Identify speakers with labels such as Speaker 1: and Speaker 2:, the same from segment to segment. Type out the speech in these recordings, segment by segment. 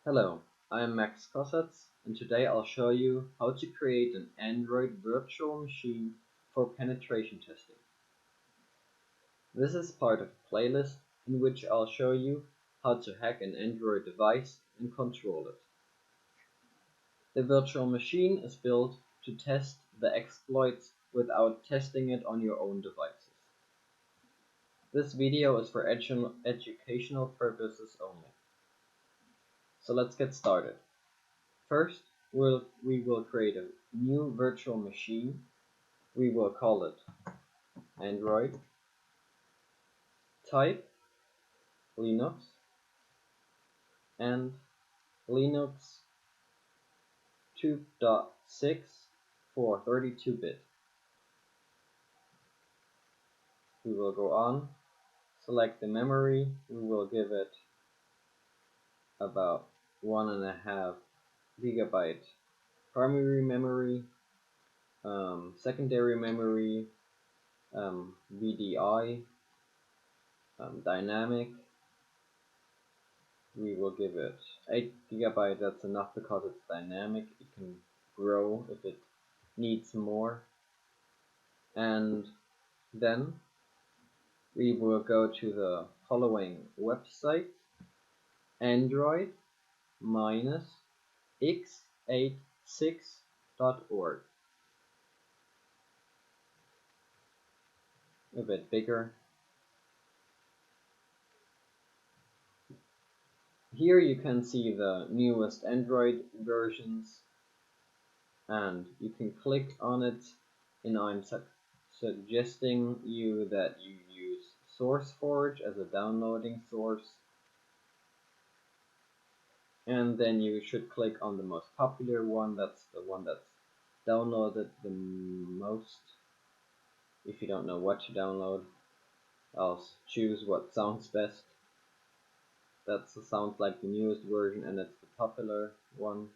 Speaker 1: Hello, I am Max Kosatz, and today I'll show you how to create an Android virtual machine for penetration testing. This is part of a playlist in which I'll show you how to hack an Android device and control it. The virtual machine is built to test the exploits without testing it on your own devices. This video is for educational purposes only. So let's get started. First, we will create a new virtual machine. We will call it Android. Type Linux and Linux 2.6 for 32-bit. We will go on, select the memory. We will give it about 1.5 gigabyte primary memory, secondary memory, VDI, dynamic. We will give it 8 gigabyte. That's enough because it's dynamic. It can grow if it needs more. And then we will go to the following website, android-x86.org. A bit bigger. Here you can see the newest Android versions, and you can click on it, and I'm suggesting you that you use SourceForge as a downloading source, and then you should click on the most popular one. That's the one that's downloaded the most. If you don't know what to download, I'll choose what sounds best. That sounds like the newest version and it's the popular one,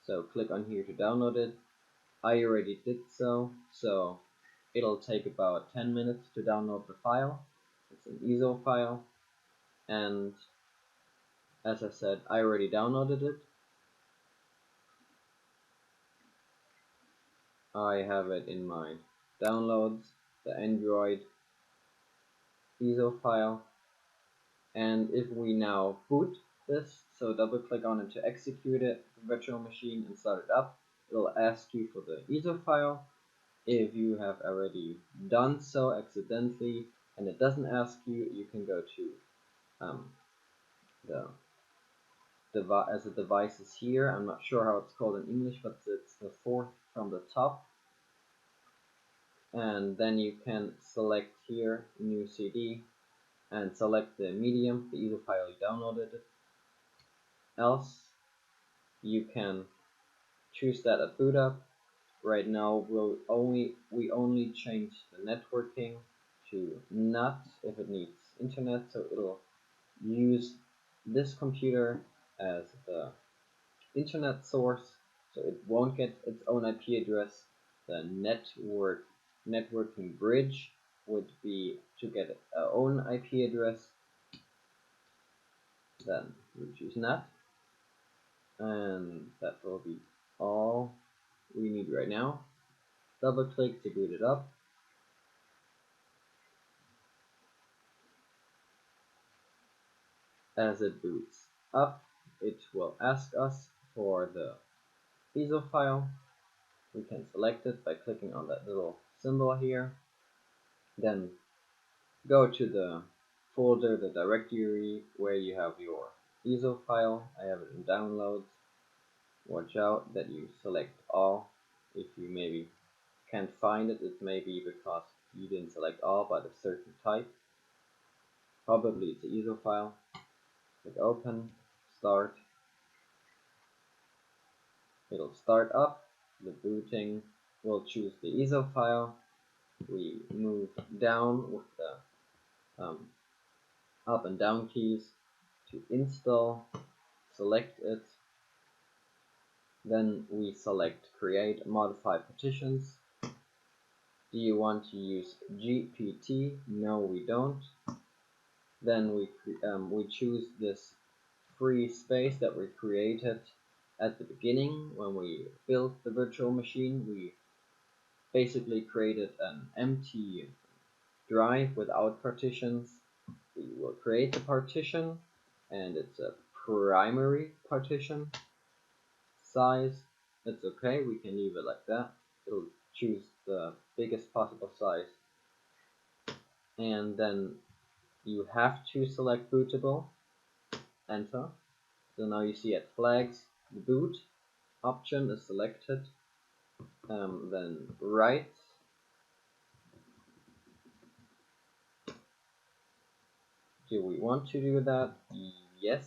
Speaker 1: so click on here to download it. I already did so it'll take about 10 minutes to download the file. It's an ISO file, and as I said, I already downloaded it. I have it in my downloads, the Android ISO file, and if we now boot this, so double click on it to execute it, the virtual machine, and start it up, it'll ask you for the ISO file. If you have already done so accidentally and it doesn't ask you, you can go to the devices here. I'm not sure how it's called in English, but it's the fourth from the top. And then you can select here new CD and select the medium, the ISO file you downloaded it. Else you can choose that at boot up. Right now we only change the networking to NAT if it needs internet, so it'll use this computer as the internet source, so it won't get its own IP address. The networking bridge would be to get our own IP address. Then we choose NAT, and that will be all we need right now. Double click to boot it up. As it boots up, it will ask us for the ISO file. We can select it by clicking on that little symbol here. Then go to the folder, the directory where you have your ISO file. I have it in downloads. Watch out that you select all. If you maybe can't find it, it may be because you didn't select all but a certain type. Probably it's an ISO file. Click open, start. It'll start up. The booting will choose the ISO file. We move down with the up and down keys to install, select it. Then we select create, modify partitions. Do you want to use GPT? No, we don't. Then we choose this free space that we created at the beginning when we built the virtual machine. We basically created an empty drive without partitions. We will create the partition, and it's a primary partition size. That's okay, we can leave it like that. It'll choose the biggest possible size. And then you have to select bootable, enter. So now you see at flags, the boot option is selected. Then right, do we want to do that? Yes.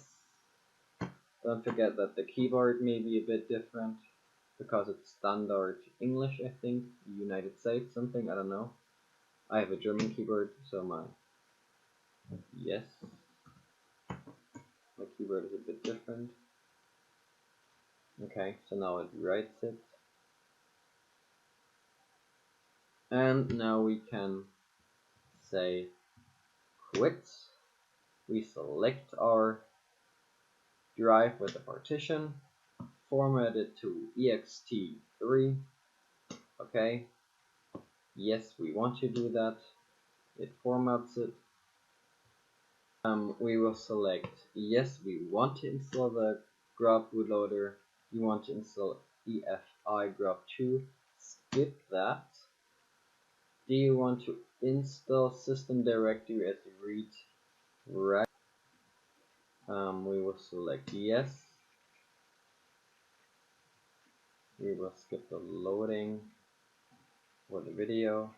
Speaker 1: Don't forget that the keyboard may be a bit different because it's standard English, I think, United States something, I don't know. I have a German keyboard, so yes, my keyboard is a bit different. Okay, so now it writes it. And now we can say quit. We select our drive with the partition, format it to ext3. Okay, yes, we want to do that. It formats it. We will select yes, we want to install the grub bootloader. You want to install EFI grub2. Skip that. Do you want to install system directory as read? Right. We will select yes. We will skip the loading for the video.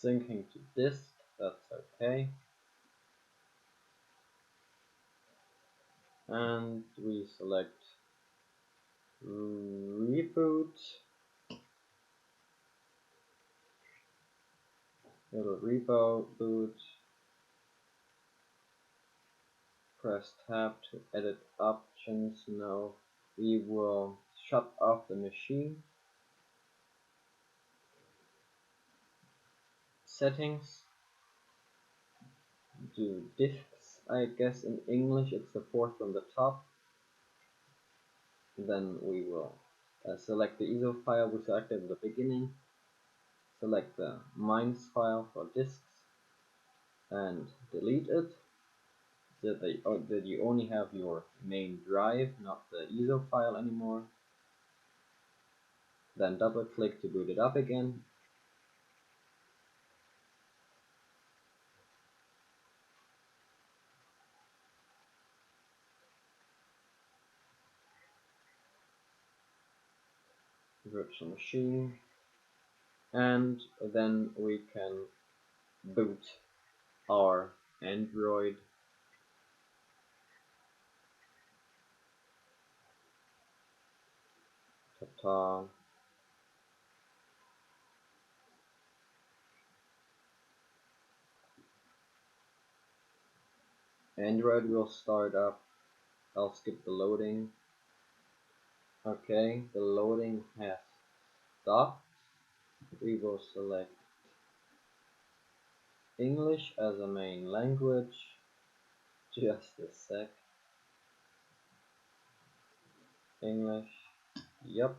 Speaker 1: Syncing to disk, that's okay. And we select reboot. It'll reboot. Press tab to edit options. Now we will shut off the machine. Settings. Do disks, I guess in English it's the fourth from the top. Then we will select the ISO file we selected at the beginning. Select the mines file for disks and delete it so that you only have your main drive, not the ISO file anymore. Then double click to boot it up again. Virtual machine, and then we can boot our Android. Ta-ta. Android will start up. I'll skip the loading. Okay, the loading has stopped. We will select English as a main language. Just a sec. English. Yep.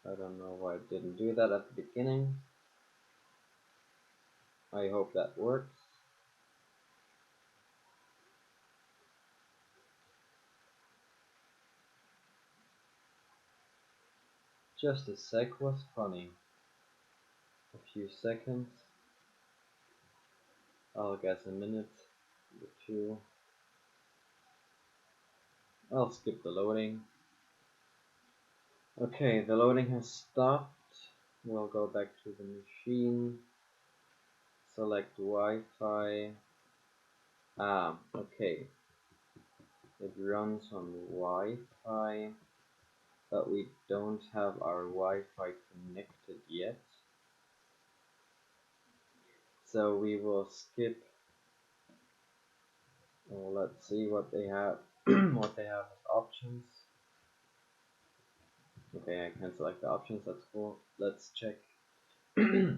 Speaker 1: I don't know why it didn't do that at the beginning. I hope that works. Just a sec was funny. A few seconds. I'll guess a minute or two. I'll skip the loading. Okay, the loading has stopped. We'll go back to the machine. Select Wi-Fi. Okay. It runs on Wi-Fi, but we don't have our Wi-Fi connected yet. So we will skip. Well, let's see what they have. What they have as options. Okay, I can select the options, that's cool. Let's check the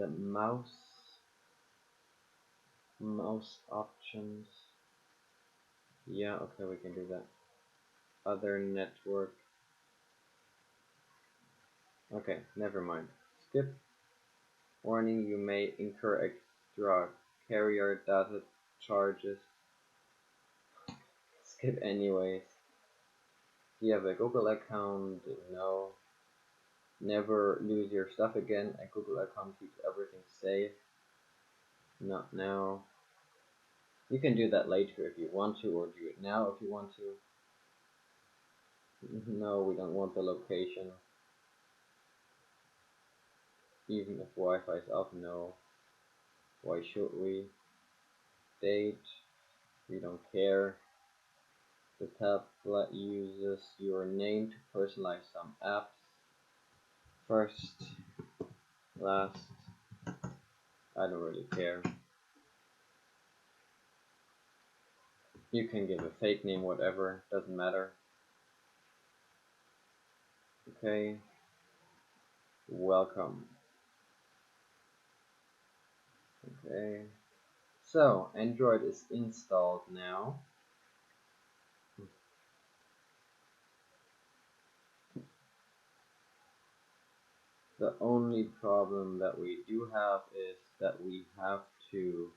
Speaker 1: mouse options. Yeah, okay, we can do that. Other network. Okay, never mind. Skip. Warning, you may incur extra carrier data charges. Skip anyways. Do you have a Google account? No. Never lose your stuff again. A Google account keeps everything safe. Not now. You can do that later if you want to, or do it now if you want to. No, we don't want the location. Even if Wi-Fi is off, no. Why should we? Date, we don't care. The tablet uses your name to personalize some apps. First, last, I don't really care. You can give a fake name, whatever, doesn't matter. Okay, welcome. Okay, so Android is installed now. The only problem that we do have is that we have to...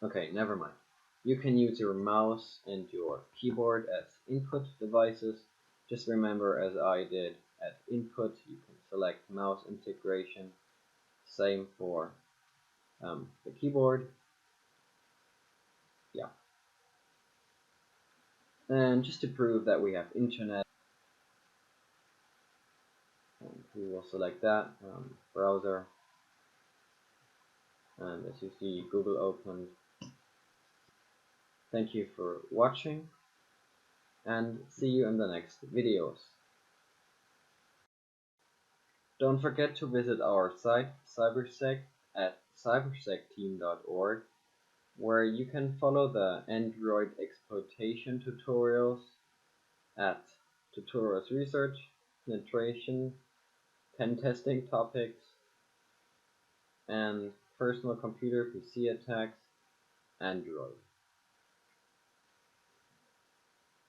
Speaker 1: Okay, never mind. You can use your mouse and your keyboard as input devices. Just remember, as I did, at input you can select mouse integration. Same for the keyboard. Yeah. And just to prove that we have internet, we will select that, browser, and as you see, Google opened. Thank you for watching, and see you in the next videos. Don't forget to visit our site Cybersec at cybersecteam.org, where you can follow the Android exploitation tutorials at tutorials research, penetration, pen testing topics, and personal computer PC attacks, Android.